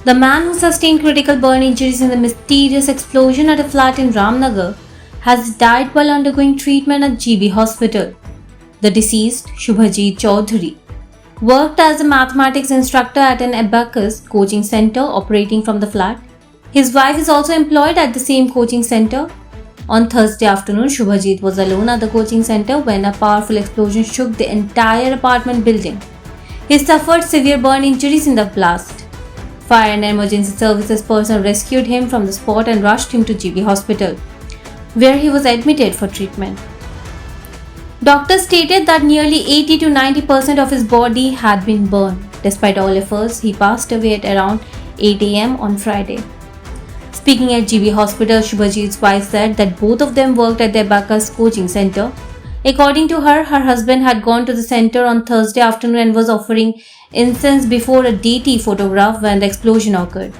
The man who sustained critical burn injuries in the mysterious explosion at a flat in Ramnagar has died while undergoing treatment at GB Hospital. The deceased, Shubhajit Chaudhary, worked as a mathematics instructor at an abacus coaching center operating from the flat. His wife is also employed at the same coaching center. On Thursday afternoon, Shubhajit was alone at the coaching center when a powerful explosion shook the entire apartment building. He suffered severe burn injuries in the blast. Fire and emergency services personnel rescued him from the spot and rushed him to GB Hospital, where he was admitted for treatment. Doctors stated that nearly 80 to 90% of his body had been burned. Despite all efforts, he passed away at around 8 am on Friday. Speaking at GB Hospital, Shubhajit's wife said that both of them worked at the Abacus coaching center. According to her, her husband had gone to the center on Thursday afternoon and was offering incense before a deity photograph when the explosion occurred.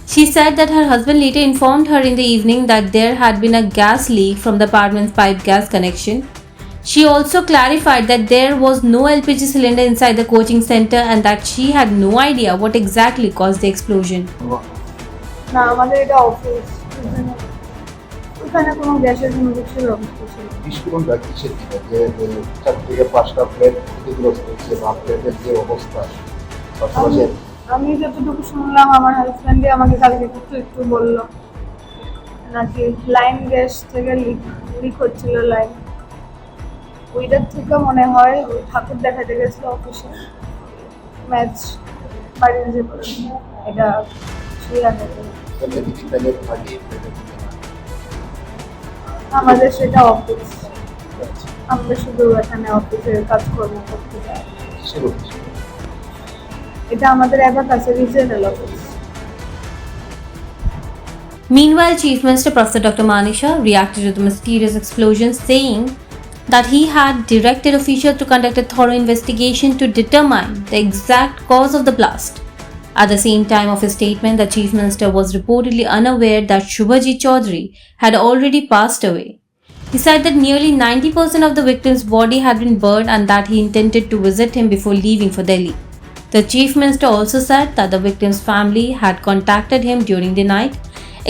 She said that her husband later informed her in the evening that there had been a gas leak from the apartment's pipe gas connection. She also clarified that there was no LPG cylinder inside the coaching center and that she had no idea what exactly caused the explosion. না আমাদের এটা office ওখানে কোনো গ্যাসের কোনো কিছু ব্যবস্থা ছিল বিস্ফোরণটা কিসের ছিল যে 4 থেকে 5টা ফ্ল্যাট ক্ষতিগ্রস্ত হয়েছে বা ফ্ল্যাটের যে অবস্থা পাশাপাশি আমি যতটুকু শুনলাম আমার হাজব্যান্ডই আমাকে কালকে একটু বললো নাকি লাইন গ্যাস থেকে লিক হচ্ছিল লাইন ওইটার থেকে মনে হয় ওই ঠাকুর দেখাতে গেছিল অফিসে ম্যাচ বাড়ির যে এটা আমাদের সেটা অফিস আমরা শুধু এখানে অফিসের কাজকর্ম করতে যাই এটা আমাদের অ্যাবাকাসের regional office Meanwhile, Chief Minister Professor Dr. Manisha reacted to the mysterious explosion, saying that he had directed officials to conduct a thorough investigation to determine the exact cause of the blast. At the same time of his statement, the Chief Minister was reportedly unaware that Shubhajit Chaudhary had already passed away. He said that nearly 90% of the victim's body had been burned and that he intended to visit him before leaving for Delhi. The Chief Minister also said that the victim's family had contacted him during the night,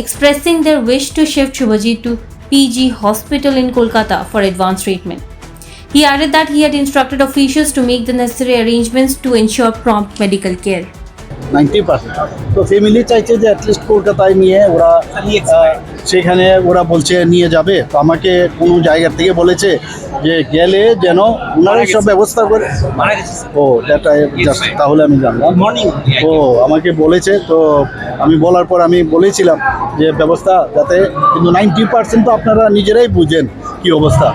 expressing their wish to shift Shubhajit to PG Hospital in Kolkata for advanced treatment. He added that he had instructed officials to make the necessary arrangements to ensure prompt medical care. 90% তো family চাইছে যে at least কলকাতায় নিয়ে ওরা সেখানে ওরা বলছে নিয়ে যাবে তো আমাকে কোনো জায়গা থেকে বলেছে যে গেলে যেন ওনারাই সব ব্যবস্থা করে ও দ্যাট জাস্ট তাহলে আমি জানলাম ও আমাকে বলেছে তো আমি বলার পর আমি বলেছিলাম যে ব্যবস্থা যাতে কিন্তু 90% তো আপনারা নিজেরাই বুঝেন কি অবস্থা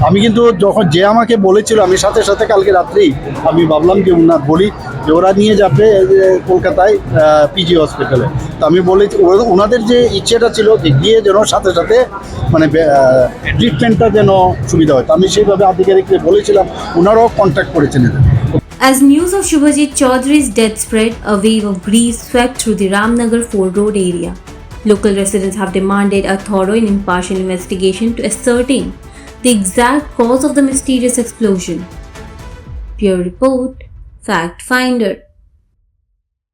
আমি কিন্তু যখন যে আমাকে বলেছিল আমি সাথে সাথে কালকে রাত্রেই আমি ভাবলাম যে না বলি যে ওরা নিয়ে যাবে কলকাতায় পিজি হসপিটালে তো আমি বলেছি ওনাদের যে ইচ্ছেটা ছিল যে গিয়ে যেন সাথে সাথে মানে ট্রিটমেন্টটা যেন সুবিধা হয় তো আমি সেইভাবে আধিকারিককে বলেছিলাম ওনারাও কন্ট্যাক্ট করেছেন As news of Shubhajit Chaudhary's death spread, a wave of grief swept through the Ramnagar Fort Road area. Local residents have demanded a thorough and impartial investigation to ascertain the exact cause of the mysterious explosion. Pure Report, Fact Finder.